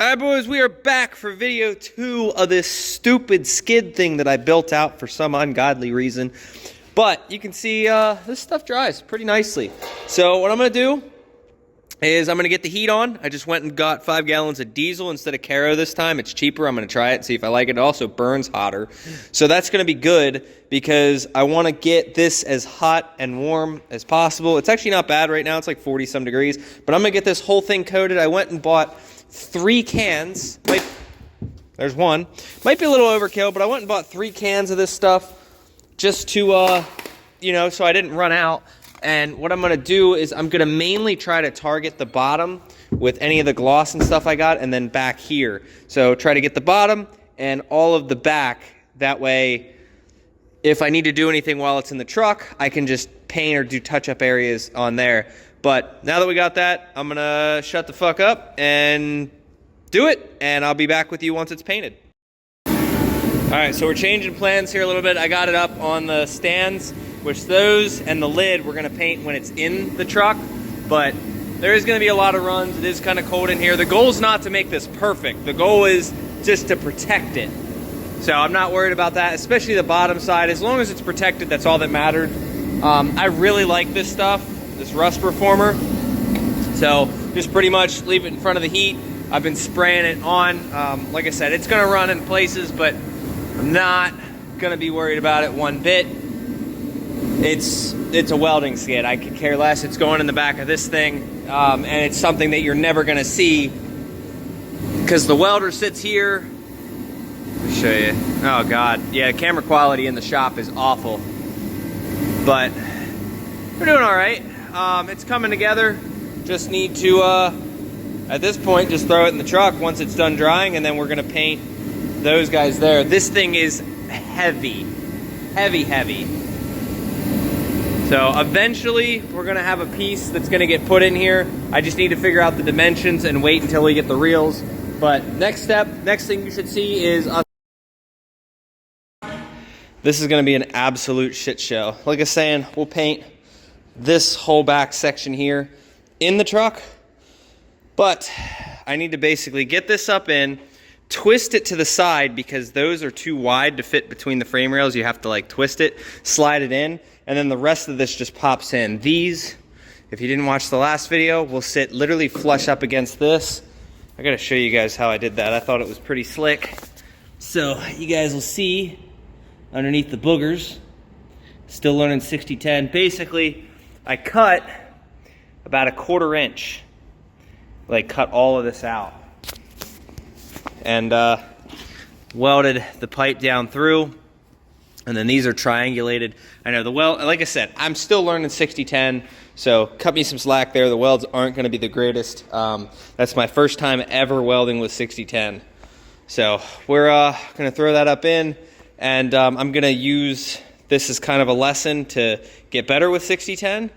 Alright boys, we are back for video 2 of this stupid skid thing that I built out for some ungodly reason. But you can see this stuff dries pretty nicely. So what I'm going to do is I'm going to get the heat on. I just went and got 5 gallons of diesel instead of Caro this time. It's cheaper. I'm going to try it and see if I like it. It also burns hotter. So that's going to be good because I want to get this as hot and warm as possible. It's actually not bad right now. It's like 40 some degrees. But I'm going to get this whole thing coated. I went and bought 3 cans. There's one. Might be a little overkill, but I went and bought 3 cans of this stuff just to, so I didn't run out. And what I'm going to do is I'm going to mainly try to target the bottom with any of the gloss and stuff I got, and then back here. So try to get the bottom and all of the back. That way, if I need to do anything while it's in the truck, I can just paint or do touch-up areas on there. But now that we got that, I'm going to shut the fuck up and do it, and I'll be back with you once it's painted. Alright, so we're changing plans here a little bit. I got it up on the stands, which those and the lid we're going to paint when it's in the truck. But there is going to be a lot of runs. It is kind of cold in here. The goal is not to make this perfect. The goal is just to protect it. So I'm not worried about that, especially the bottom side. As long as it's protected, that's all that mattered. I really like this stuff, this rust reformer. So just pretty much leave it in front of the heat. I've been spraying it on. Like I said, it's going to run in places, but I'm not going to be worried about it one bit. It's a welding skid. I could care less. It's going in the back of this thing, and it's something that you're never going to see because the welder sits here. Let me show you. Oh, God. Yeah, camera quality in the shop is awful. But we're doing all right. It's coming together. Just need to, at this point, just throw it in the truck once it's done drying, and then we're going to paint those guys there. This thing is heavy. Heavy. So eventually we're going to have a piece that's going to get put in here. I just need to figure out the dimensions and wait until we get the reels. But next thing you should see is us. This is going to be an absolute shit show. Like I was saying, we'll paint this whole back section here in the truck. But I need to basically get this up in, twist it to the side because those are too wide to fit between the frame rails. You have to like twist it, slide it in, and then the rest of this just pops in. These, if you didn't watch the last video, will sit literally flush up against this. I gotta show you guys how I did that. I thought it was pretty slick. So you guys will see underneath the boogers. Still learning 60-10. Basically, I cut about 1/4 inch. Like cut all of this out. And welded the pipe down through. And then these are triangulated. I know the weld, like I said, I'm still learning 60-10, so cut me some slack there. The welds aren't going to be the greatest. That's my first time ever welding with 60-10. So we're going to throw that up in, and I'm going to use this as kind of a lesson to get better with 60-10.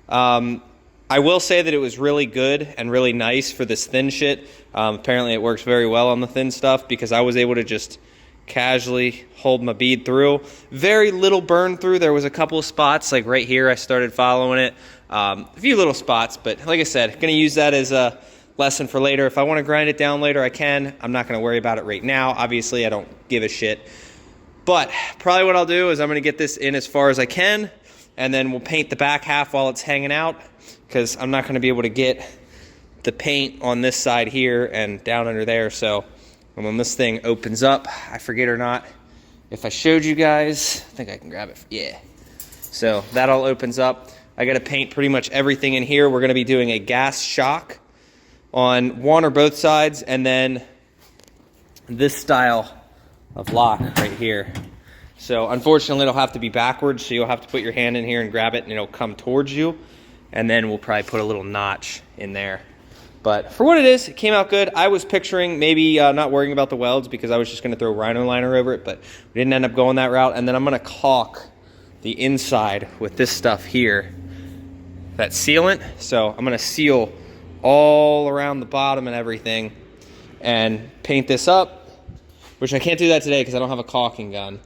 I will say that it was really good and really nice for this thin shit. Apparently it works very well on the thin stuff because I was able to just casually hold my bead through. Very little burn through. There was a couple of spots, like right here I started following it. A few little spots, but like I said, going to use that as a lesson for later. If I want to grind it down later, I can. I'm not going to worry about it right now. Obviously, I don't give a shit. But probably what I'll do is I'm going to get this in as far as I can, and then we'll paint the back half while it's hanging out, because I'm not going to be able to get the paint on this side here and down under there. So when this thing opens up, I forget or not, if I showed you guys, I think I can grab it. Yeah. So that all opens up. I got to paint pretty much everything in here. We're going to be doing a gas shock on one or both sides, and then this style of lock right here. So unfortunately, it'll have to be backwards, so you'll have to put your hand in here and grab it, and it'll come towards you. And then we'll probably put a little notch in there. But for what it is, it came out good. I was picturing maybe not worrying about the welds because I was just going to throw rhino liner over it, but we didn't end up going that route. And then I'm going to caulk the inside with this stuff here, that sealant. So I'm going to seal all around the bottom and everything and paint this up, which I can't do that today because I don't have a caulking gun.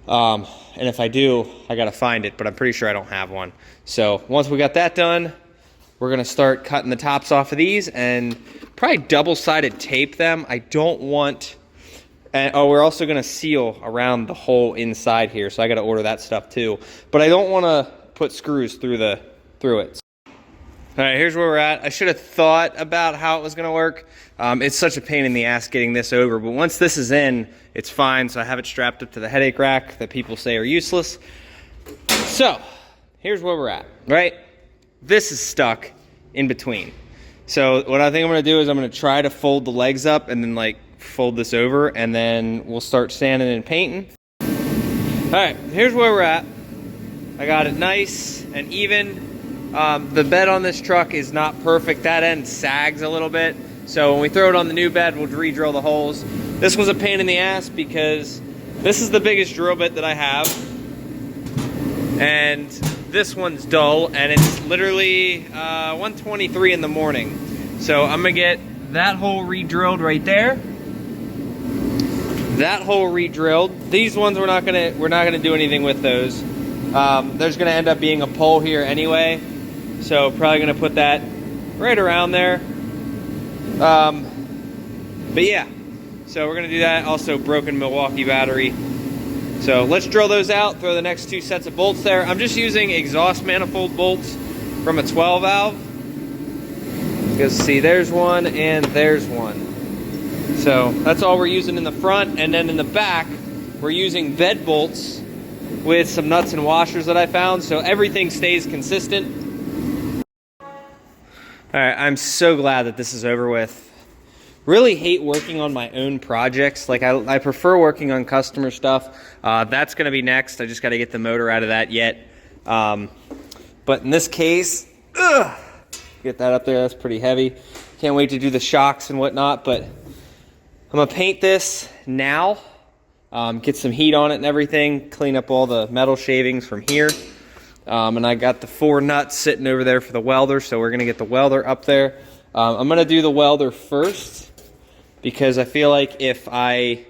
And if I do, I got to find it, but I'm pretty sure I don't have one. So once we got that done, we're gonna start cutting the tops off of these and probably double-sided tape them. I don't want, oh, we're also gonna seal around the whole inside here, so I gotta order that stuff too. But I don't wanna put screws through it. All right, here's where we're at. I should have thought about how it was gonna work. It's such a pain in the ass getting this over, but once this is in, it's fine. So I have it strapped up to the headache rack that people say are useless. So here's where we're at, right? This is stuck in between. So what I think I'm gonna do is I'm gonna try to fold the legs up and then like fold this over, and then we'll start sanding and painting. All right, here's where we're at. I got it nice and even. The bed on this truck is not perfect. That end sags a little bit. So when we throw it on the new bed, we'll re-drill the holes. This was a pain in the ass because this is the biggest drill bit that I have. And this one's dull, and it's literally 1:23 in the morning. So I'm gonna get that hole re-drilled right there. That hole re-drilled. These ones we're not gonna do anything with those. There's gonna end up being a pole here anyway. So probably gonna put that right around there. But yeah, so we're gonna do that. Also broken Milwaukee battery. So let's drill those out, throw the next 2 sets of bolts there. I'm just using exhaust manifold bolts from a 12 valve. Because see, there's one and there's one. So that's all we're using in the front. And then in the back, we're using bed bolts with some nuts and washers that I found. So everything stays consistent. All right, I'm so glad that this is over with. Really hate working on my own projects. Like I prefer working on customer stuff. That's gonna be next. I just gotta get the motor out of that yet. But in this case, get that up there, that's pretty heavy. Can't wait to do the shocks and whatnot, but I'm gonna paint this now, get some heat on it and everything, clean up all the metal shavings from here. And I got the 4 nuts sitting over there for the welder, so we're gonna get the welder up there. I'm gonna do the welder first because I feel like if I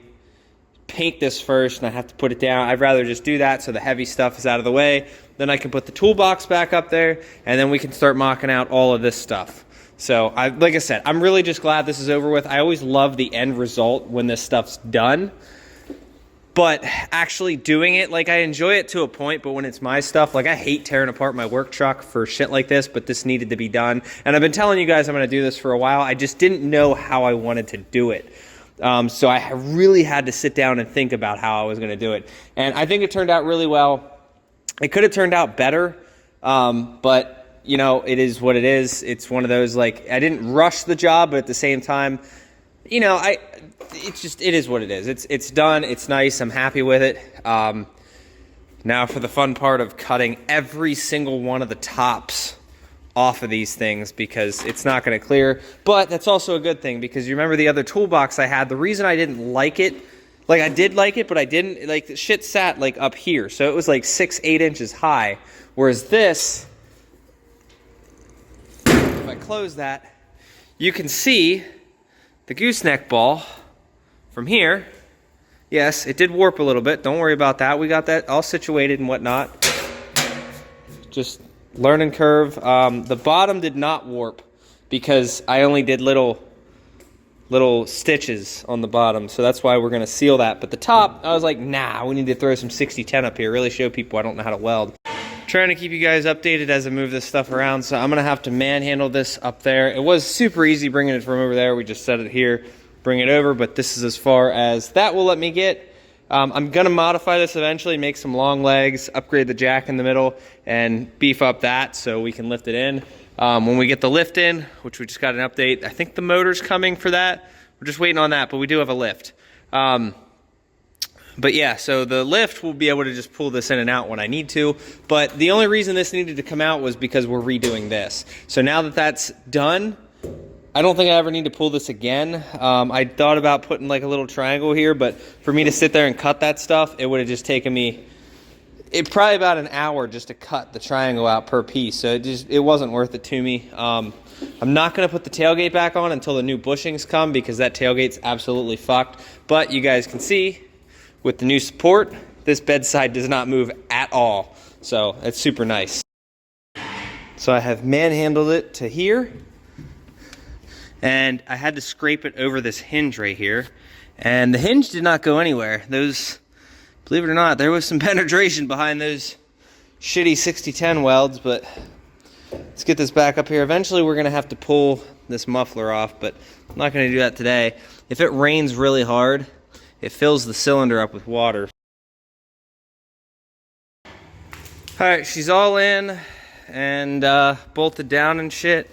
paint this first and I have to put it down, I'd rather just do that so the heavy stuff is out of the way. Then I can put the toolbox back up there, and then we can start mocking out all of this stuff. So like I said, I'm really just glad this is over with. I always love the end result when this stuff's done. But actually doing it, like I enjoy it to a point, but when it's my stuff, like I hate tearing apart my work truck for shit like this, but this needed to be done. And I've been telling you guys I'm gonna do this for a while. I just didn't know how I wanted to do it. So I really had to sit down and think about how I was gonna do it. And I think it turned out really well. It could have turned out better, but you know, it is what it is. It's one of those, like, I didn't rush the job, but at the same time, you know, it is what it is. It's done. It's nice. I'm happy with it. Now for the fun part of cutting every single one of the tops off of these things, because it's not going to clear. But that's also a good thing, because you remember the other toolbox I had, the reason I didn't like it, like I did like it, but I didn't, like the shit sat like up here. So it was like 6-8 inches high. Whereas this, if I close that, you can see the gooseneck ball from here. Yes, it did warp a little bit. Don't worry about that. We got that all situated and whatnot. Just learning curve. The bottom did not warp because I only did little stitches on the bottom. So that's why we're going to seal that. But the top, I was like, nah, we need to throw some 60-10 up here. Really show people I don't know how to weld. Trying to keep you guys updated as I move this stuff around. So I'm going to have to manhandle this up there. It was super easy bringing it from over there. We just set it here, bring it over. But this is as far as that will let me get. I'm going to modify this eventually, make some long legs, upgrade the jack in the middle, and beef up that so we can lift it in. When we get the lift in, which we just got an update, I think the motor's coming for that. We're just waiting on that, but we do have a lift. But yeah, so the lift will be able to just pull this in and out when I need to. But the only reason this needed to come out was because we're redoing this. So now that that's done, I don't think I ever need to pull this again. I thought about putting like a little triangle here, but for me to sit there and cut that stuff, it would have just taken me, probably about an hour just to cut the triangle out per piece. So it wasn't worth it to me. I'm not going to put the tailgate back on until the new bushings come, because that tailgate's absolutely fucked. But you guys can see, with the new support, this bedside does not move at all. So it's super nice. So I have manhandled it to here, and I had to scrape it over this hinge right here, and the hinge did not go anywhere. Those, believe it or not, there was some penetration behind those shitty 6010 welds, but let's get this back up here. Eventually we're gonna have to pull this muffler off, but I'm not gonna do that today. If it rains really hard, it fills the cylinder up with water. All right, she's all in and bolted down and shit.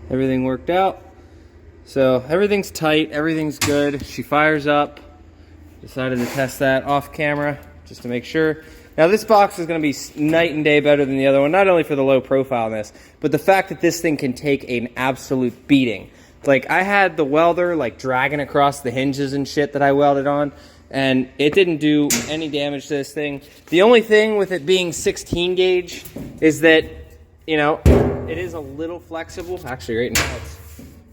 Everything worked out. So everything's tight, everything's good. She fires up. Decided to test that off camera just to make sure. Now this box is going to be night and day better than the other one, not only for the low profileness, but the fact that this thing can take an absolute beating. Like, I had the welder like dragging across the hinges and shit that I welded on, and it didn't do any damage to this thing. The only thing with it being 16 gauge is that, you know, it is a little flexible. Actually, right now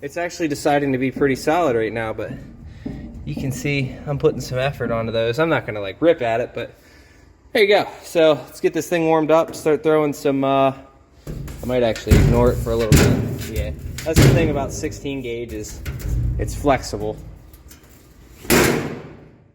it's actually deciding to be pretty solid right now, but you can see I'm putting some effort onto those. I'm not gonna like rip at it, but there you go. So let's get this thing warmed up, start throwing some, I might actually ignore it for a little bit. Yeah, that's the thing about 16 gauge is it's flexible.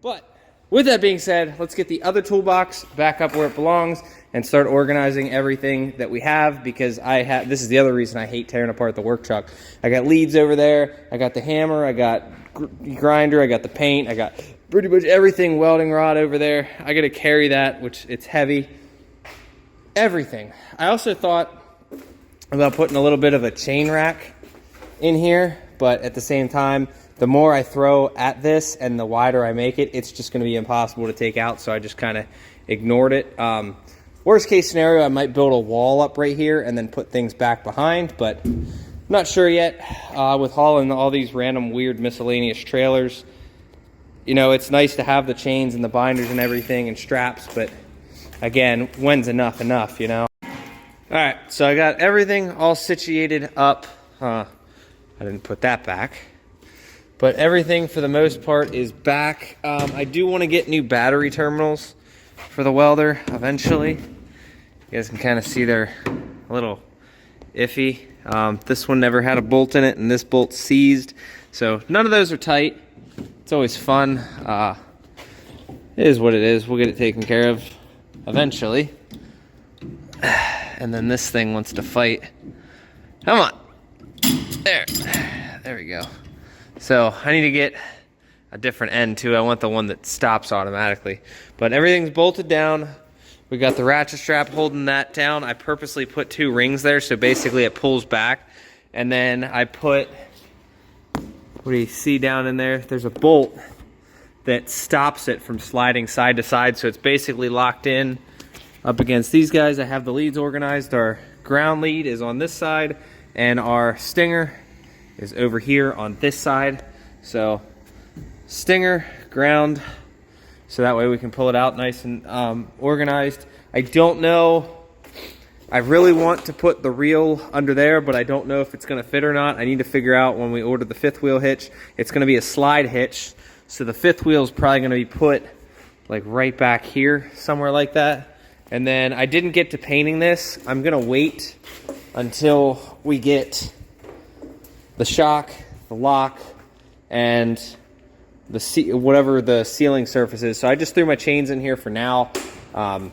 But with that being said, let's get the other toolbox back up where it belongs and start organizing everything that we have, because this is the other reason I hate tearing apart the work truck. I got leads over there, I got the hammer, I got grinder, I got the paint, I got pretty much everything, welding rod over there. I got to carry that, which it's heavy. Everything. I also thought about putting a little bit of a chain rack in here, but at the same time, the more I throw at this and the wider I make it, it's just going to be impossible to take out, so I just kind of ignored it. Worst case scenario, I might build a wall up right here and then put things back behind, but I'm not sure yet. With hauling all these random weird miscellaneous trailers, you know, it's nice to have the chains and the binders and everything and straps, but again, when's enough, you know? All right, so I got everything all situated up. I didn't put that back, but everything for the most part is back. I do want to get new battery terminals for the welder eventually. You guys can kind of see they're a little iffy. This one never had a bolt in it, and this bolt's seized, so none of those are tight. It's always fun. It is what it is. We'll get it taken care of eventually. And then this thing wants to fight. Come on. There we go. So I need to get a different end too. I want the one that stops automatically. But everything's bolted down. We got the ratchet strap holding that down. I purposely put 2 rings there, so basically it pulls back. And then I put, what do you see down in there? There's a bolt that stops it from sliding side to side, so it's basically locked in up against these guys. I have the leads organized. Our ground lead is on this side, and our stinger is over here on this side. So stinger, ground, so that way we can pull it out nice and organized. I don't know, I really want to put the reel under there, but I don't know if it's going to fit or not. I need to figure out when we order the 5th wheel hitch. It's going to be a slide hitch, so the 5th wheel is probably going to be put like right back here, somewhere like that. And then I didn't get to painting this. I'm going to wait until we get the shock, the lock, and the whatever the sealing surface is. So I just threw my chains in here for now. It's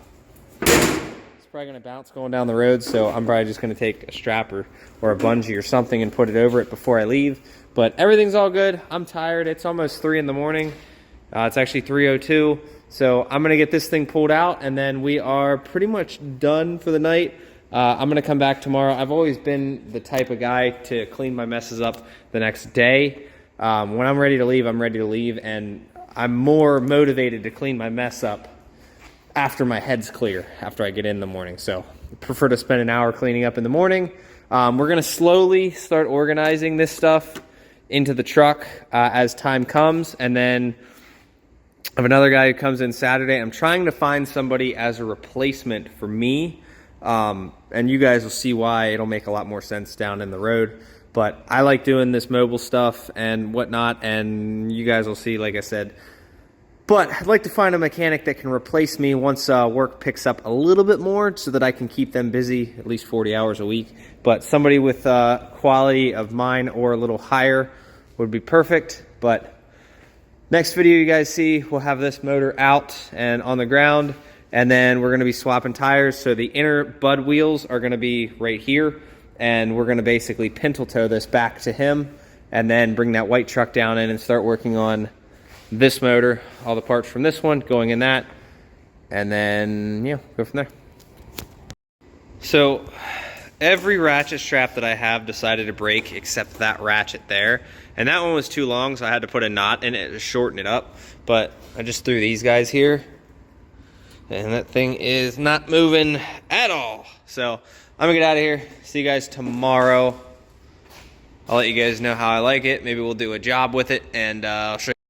probably going to bounce going down the road, so I'm probably just going to take a strap or a bungee or something and put it over it before I leave. But everything's all good. I'm tired. It's almost 3 in the morning. It's actually 3:02. So I'm going to get this thing pulled out, and then we are pretty much done for the night. I'm going to come back tomorrow. I've always been the type of guy to clean my messes up the next day. When I'm ready to leave, I'm ready to leave, and I'm more motivated to clean my mess up after my head's clear, after I get in the morning. So I prefer to spend an hour cleaning up in the morning. We're going to slowly start organizing this stuff into the truck as time comes, and then I have another guy who comes in Saturday. I'm trying to find somebody as a replacement for me, and you guys will see why. It'll make a lot more sense down in the road. But I like doing this mobile stuff and whatnot, and you guys will see, like I said, But I'd like to find a mechanic that can replace me once work picks up a little bit more so that I can keep them busy at least 40 hours a week. But somebody with quality of mine or a little higher would be perfect. But next video you guys see, we'll have this motor out and on the ground, and then we're gonna be swapping tires. So the inner bud wheels are gonna be right here, and we're gonna basically pintle toe this back to him and then bring that white truck down in and start working on this motor, all the parts from this one going in that, and then yeah, go from there. So every ratchet strap that I have decided to break except that ratchet there, and that one was too long, so I had to put a knot in it to shorten it up. But I just threw these guys here, and that thing is not moving at all. So I'm gonna get out of here. See you guys tomorrow. I'll let you guys know how I like it. Maybe we'll do a job with it, and I'll show you